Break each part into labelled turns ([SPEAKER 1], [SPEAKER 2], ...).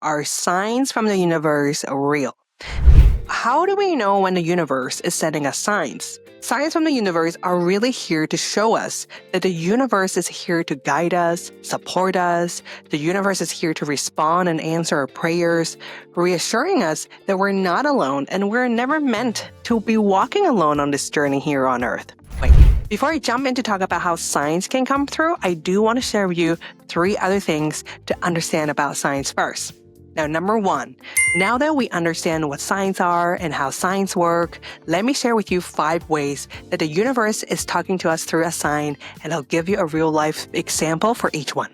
[SPEAKER 1] Are signs from the universe real? How do we know when the universe is sending us signs? Signs from the universe are really here to show us that the universe is here to guide us, support us. The universe is here to respond and answer our prayers, reassuring us that we're not alone and we're never meant to be walking alone on this journey here on Earth. Wait, before I jump in to talk about how signs can come through, I do want to share with you 3 other things to understand about signs first. Now, number 1, now that we understand what signs are and how signs work, let me share with you 5 ways that the universe is talking to us through a sign, and I'll give you a real-life example for each one.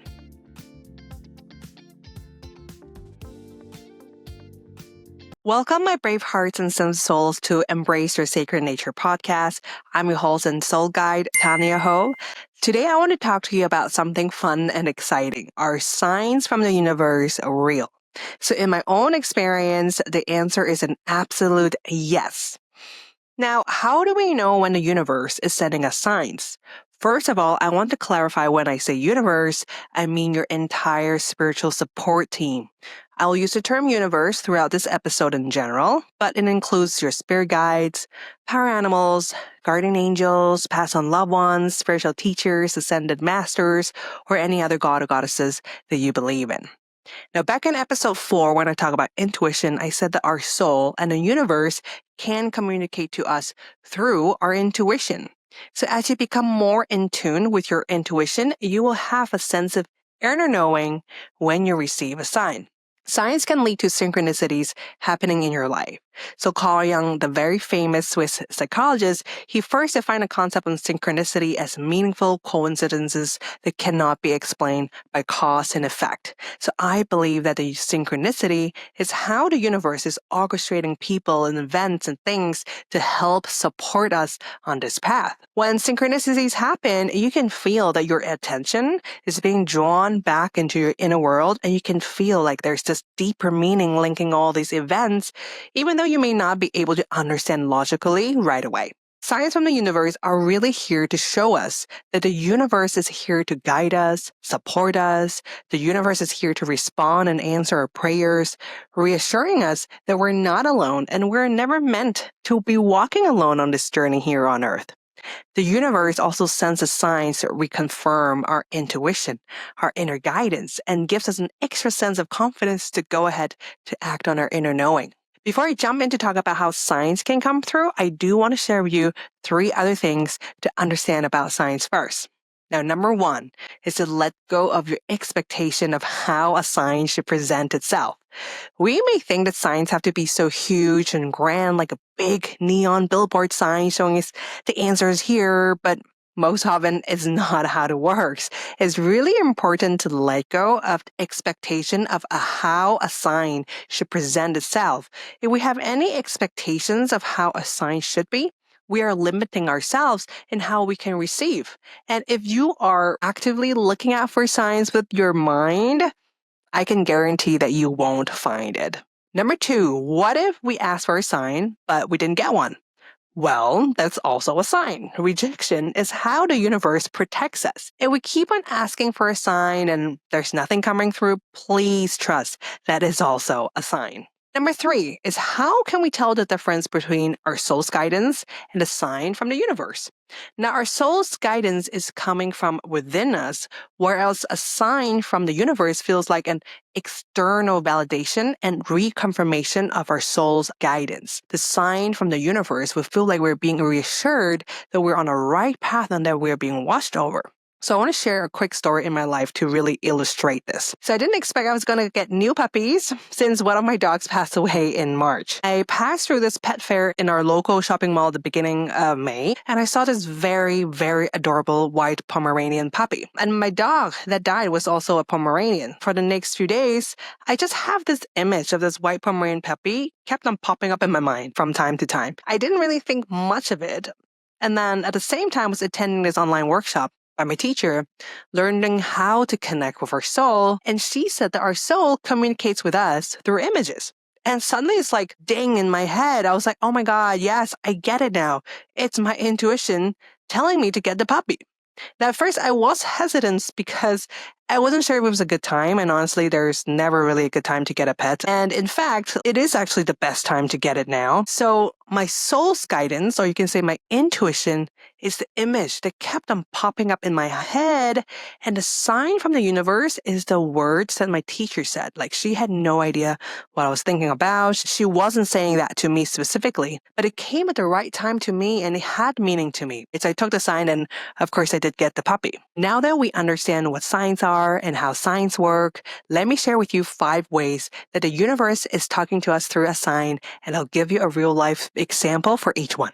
[SPEAKER 1] Welcome, my brave hearts and sensitive souls, to Embrace Your Sacred Nature podcast. I'm your host and soul guide, Tanya Ho. Today, I want to talk to you about something fun and exciting. Are signs from the universe real? So in my own experience, the answer is an absolute yes. Now, how do we know when the universe is sending us signs? First of all, I want to clarify when I say universe, I mean your entire spiritual support team. I will use the term universe throughout this episode in general, but it includes your spirit guides, power animals, guardian angels, past on loved ones, spiritual teachers, ascended masters, or any other god or goddesses that you believe in. Now, back in episode 4, when I talk about intuition, I said that our soul and the universe can communicate to us through our intuition. So as you become more in tune with your intuition, you will have a sense of inner knowing when you receive a sign. Signs can lead to synchronicities happening in your life. So Carl Jung, the very famous Swiss psychologist, he first defined the concept of synchronicity as meaningful coincidences that cannot be explained by cause and effect. So I believe that the synchronicity is how the universe is orchestrating people and events and things to help support us on this path. When synchronicities happen, you can feel that your attention is being drawn back into your inner world, and you can feel like there's this deeper meaning linking all these events, even though you may not be able to understand logically right away. Signs from the universe are really here to show us that the universe is here to guide us, support us. The universe is here to respond and answer our prayers, reassuring us that we're not alone and we're never meant to be walking alone on this journey here on Earth. The universe also sends us signs that reconfirm our intuition, our inner guidance, and gives us an extra sense of confidence to go ahead to act on our inner knowing. Before I jump in to talk about how signs can come through, I do want to share with you 3 other things to understand about signs first. Now, number 1 is to let go of your expectation of how a sign should present itself. We may think that signs have to be so huge and grand, like a big neon billboard sign showing us the answer is here, but most often it's not how it works. It's really important to let go of the expectation of how a sign should present itself. If we have any expectations of how a sign should be, we are limiting ourselves in how we can receive. And if you are actively looking out for signs with your mind, I can guarantee that you won't find it. Number 2, what if we ask for a sign, but we didn't get one? Well, that's also a sign. Rejection is how the universe protects us. If we keep on asking for a sign and there's nothing coming through, please trust that is also a sign. Number 3 is, how can we tell the difference between our soul's guidance and a sign from the universe? Now, our soul's guidance is coming from within us, whereas a sign from the universe feels like an external validation and reconfirmation of our soul's guidance. The sign from the universe would feel like we're being reassured that we're on the right path and that we're being watched over. So I want to share a quick story in my life to really illustrate this. So I didn't expect I was going to get new puppies since one of my dogs passed away in March. I passed through this pet fair in our local shopping mall at the beginning of May, and I saw this very, very adorable white Pomeranian puppy. And my dog that died was also a Pomeranian. For the next few days, I just have this image of this white Pomeranian puppy kept on popping up in my mind from time to time. I didn't really think much of it. And then at the same time, I was attending this online workshop by my teacher, learning how to connect with our soul. And she said that our soul communicates with us through images. And suddenly it's like ding in my head. I was like, oh my God, yes, I get it now. It's my intuition telling me to get the puppy. Now, at first, I was hesitant because I wasn't sure if it was a good time, and honestly, there's never really a good time to get a pet. And in fact, it is actually the best time to get it now. So, my soul's guidance, or you can say my intuition, is the image that kept on popping up in my head. And the sign from the universe is the words that my teacher said. Like, she had no idea what I was thinking about. She wasn't saying that to me specifically, but it came at the right time to me and it had meaning to me. So I took the sign and of course, I did get the puppy. Now that we understand what signs are and how signs work, let me share with you 5 ways that the universe is talking to us through a sign, and I'll give you a real life example for each one.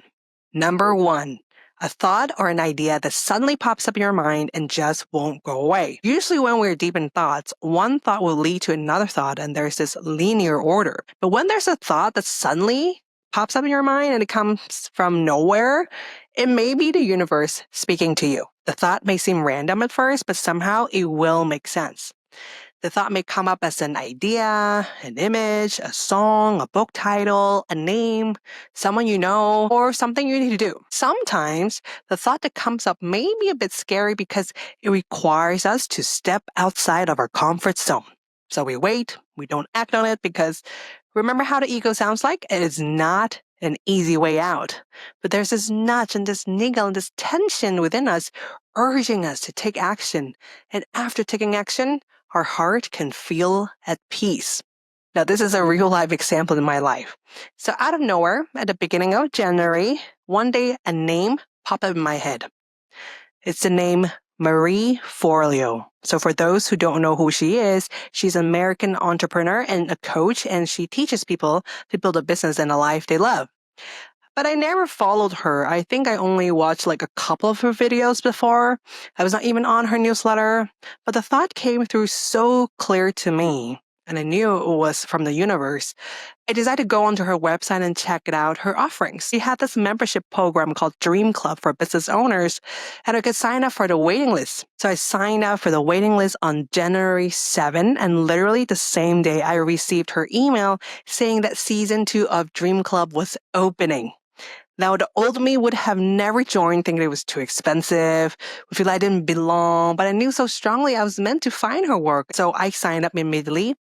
[SPEAKER 1] Number 1. A thought or an idea that suddenly pops up in your mind and just won't go away. Usually when we're deep in thoughts, one thought will lead to another thought and there's this linear order. But when there's a thought that suddenly pops up in your mind and it comes from nowhere, it may be the universe speaking to you. The thought may seem random at first, but somehow it will make sense. The thought may come up as an idea, an image, a song, a book title, a name, someone you know, or something you need to do. Sometimes the thought that comes up may be a bit scary because it requires us to step outside of our comfort zone. So we wait, we don't act on it because remember how the ego sounds like? It is not an easy way out. But there's this nudge and this niggle and this tension within us urging us to take action. And after taking action, our heart can feel at peace. Now, this is a real life example in my life. So out of nowhere, at the beginning of January, one day a name popped up in my head. It's the name Marie Forleo. So for those who don't know who she is, she's an American entrepreneur and a coach, and she teaches people to build a business and a life they love. But I never followed her. I think I only watched like a couple of her videos before. I was not even on her newsletter. But the thought came through so clear to me, and I knew it was from the universe. I decided to go onto her website and check it out, her offerings. She had this membership program called Dream Club for business owners, and I could sign up for the waiting list. So I signed up for the waiting list on January 7, and literally the same day I received her email saying that season 2 of Dream Club was opening. Now, the old me would have never joined thinking it was too expensive, would feel I didn't belong, but I knew so strongly I was meant to find her work. So I signed up immediately.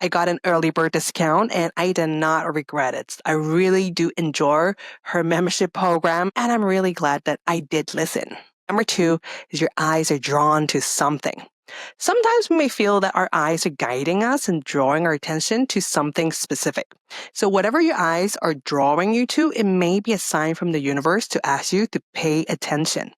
[SPEAKER 1] I got an early bird discount and I did not regret it. I really do enjoy her membership program and I'm really glad that I did listen. Number 2 is your eyes are drawn to something. Sometimes we may feel that our eyes are guiding us and drawing our attention to something specific. So whatever your eyes are drawing you to, it may be a sign from the universe to ask you to pay attention.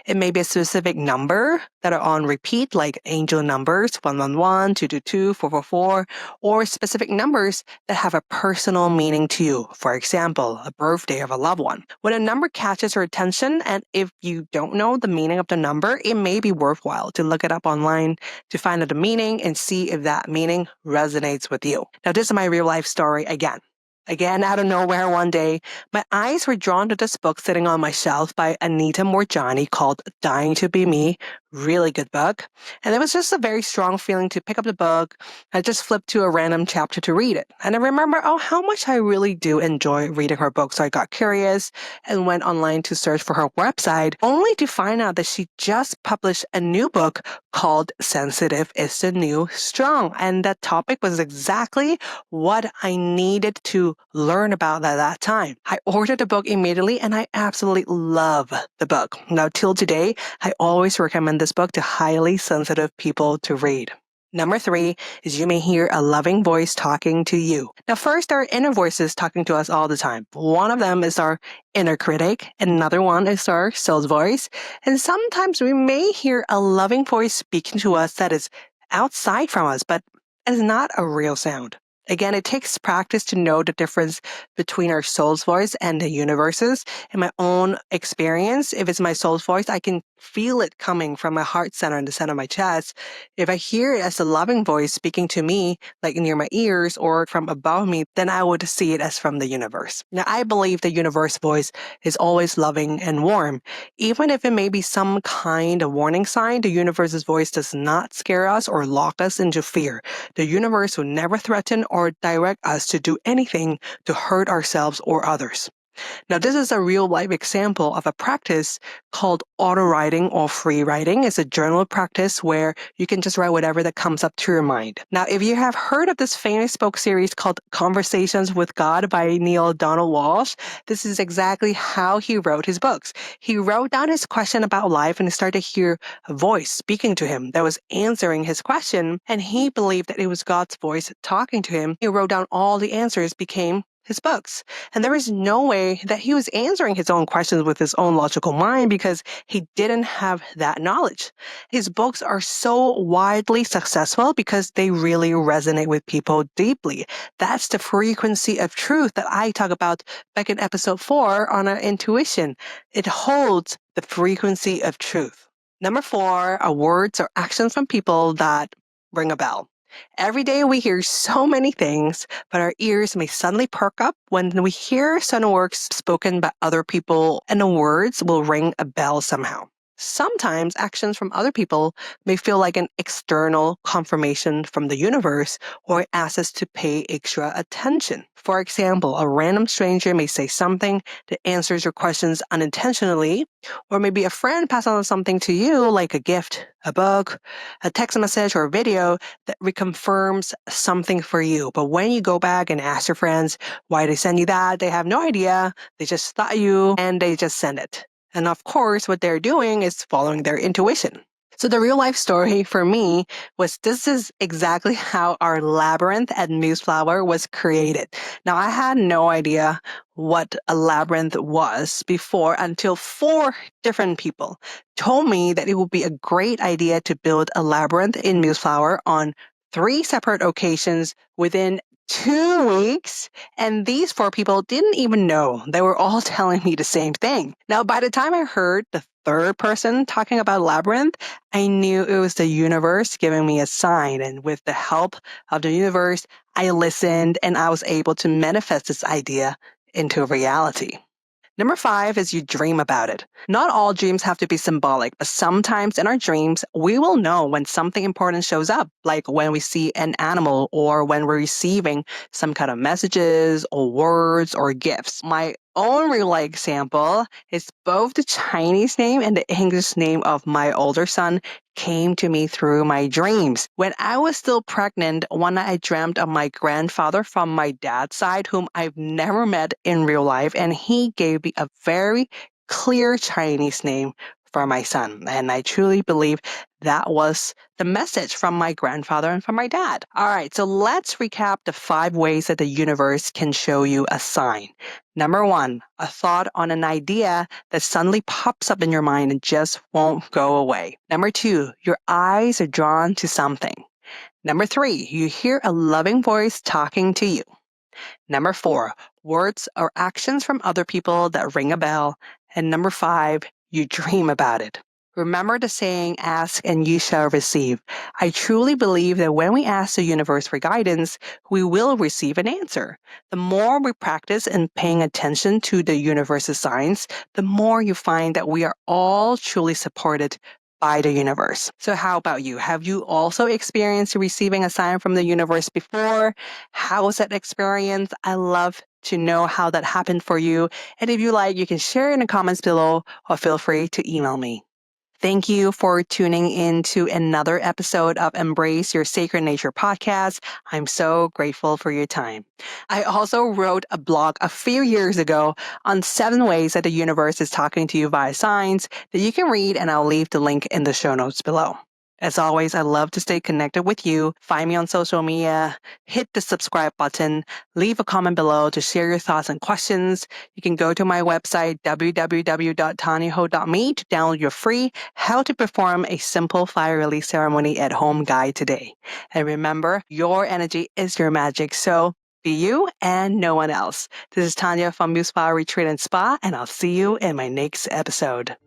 [SPEAKER 1] It may be a specific number that are on repeat, like angel numbers 111, 222, 444, or specific numbers that have a personal meaning to you. For example, a birthday of a loved one. When a number catches your attention, and if you don't know the meaning of the number, it may be worthwhile to look it up online to find out the meaning and see if that meaning resonates with you. Now, this is my real life story again. Again, out of nowhere one day, my eyes were drawn to this book sitting on my shelf by Anita Moorjani called Dying to Be Me. Really good book. And it was just a very strong feeling to pick up the book. I just flipped to a random chapter to read it. And I remember, how much I really do enjoy reading her book. So I got curious and went online to search for her website, only to find out that she just published a new book called Sensitive is the New Strong. And that topic was exactly what I needed to learn about at that time. I ordered the book immediately and I absolutely love the book. Now, till today, I always recommend this book to highly sensitive people to read. Number 3 is you may hear a loving voice talking to you. Now, first, there are inner voices talking to us all the time. One of them is our inner critic, and another one is our soul's voice. And sometimes we may hear a loving voice speaking to us that is outside from us, but is not a real sound. Again, it takes practice to know the difference between our soul's voice and the universe's. In my own experience, if it's my soul's voice, I can feel it coming from my heart center and the center of my chest. If I hear it as a loving voice speaking to me, like near my ears or from above me, then I would see it as from the universe. Now, I believe the universe voice is always loving and warm. Even if it may be some kind of warning sign, the universe's voice does not scare us or lock us into fear. The universe will never threaten or direct us to do anything to hurt ourselves or others. Now, this is a real-life example of a practice called auto-writing or free writing. It's a journal practice where you can just write whatever that comes up to your mind. Now, if you have heard of this famous book series called Conversations with God by Neil Donald Walsh, this is exactly how he wrote his books. He wrote down his question about life and he started to hear a voice speaking to him that was answering his question, and he believed that it was God's voice talking to him. He wrote down all the answers, became his books. And there is no way that he was answering his own questions with his own logical mind because he didn't have that knowledge. His books are so widely successful because they really resonate with people deeply. That's the frequency of truth that I talk about back in episode 4 on our intuition. It holds the frequency of truth. Number 4 are words or actions from people that ring a bell. Every day we hear so many things, but our ears may suddenly perk up when we hear certain words spoken by other people, and the words will ring a bell somehow. Sometimes actions from other people may feel like an external confirmation from the universe or ask us to pay extra attention. For example, a random stranger may say something that answers your questions unintentionally, or maybe a friend passes on something to you like a gift, a book, a text message, or a video that reconfirms something for you. But when you go back and ask your friends why they send you that, they have no idea. They just thought you and they just send it. And of course, what they're doing is following their intuition. So the real life story for me was this is exactly how our labyrinth at Museflower was created. Now, I had no idea what a labyrinth was before until 4 different people told me that it would be a great idea to build a labyrinth in Museflower on 3 separate occasions within 2 weeks, and these 4 people didn't even know. They were all telling me the same thing. Now, by the time I heard the 3rd person talking about labyrinth, I knew it was the universe giving me a sign, and with the help of the universe, I listened and I was able to manifest this idea into reality. Number 5 is you dream about it. Not all dreams have to be symbolic, but sometimes in our dreams, we will know when something important shows up, like when we see an animal or when we're receiving some kind of messages or words or gifts. My own real life example is both the Chinese name and the English name of my older son came to me through my dreams. When I was still pregnant, one night I dreamt of my grandfather from my dad's side, whom I've never met in real life, and he gave me a very clear Chinese name for my son. And I truly believe that was the message from my grandfather and from my dad. All right, so let's recap the 5 ways that the universe can show you a sign. Number 1, a thought on an idea that suddenly pops up in your mind and just won't go away. Number 2, your eyes are drawn to something. Number 3, you hear a loving voice talking to you. Number 4, words or actions from other people that ring a bell. And number 5, you dream about it. Remember the saying, ask and you shall receive. I truly believe that when we ask the universe for guidance, we will receive an answer. The more we practice in paying attention to the universe's signs, the more you find that we are all truly supported by the universe. So how about you? Have you also experienced receiving a sign from the universe before? How was that experience? I love to know how that happened for you. And if you like, you can share in the comments below or feel free to email me. Thank you for tuning in to another episode of Embrace Your Sacred Nature podcast. I'm so grateful for your time. I also wrote a blog a few years ago on 7 ways that the universe is talking to you via signs that you can read, and I'll leave the link in the show notes below. As always, I love to stay connected with you. Find me on social media, hit the subscribe button, leave a comment below to share your thoughts and questions. You can go to my website, www.tanyaho.me, to download your free How to Perform a Simple Fire Release Ceremony at Home guide today. And remember, your energy is your magic, so be you and no one else. This is Tanya from Museflower Retreat and Spa, and I'll see you in my next episode.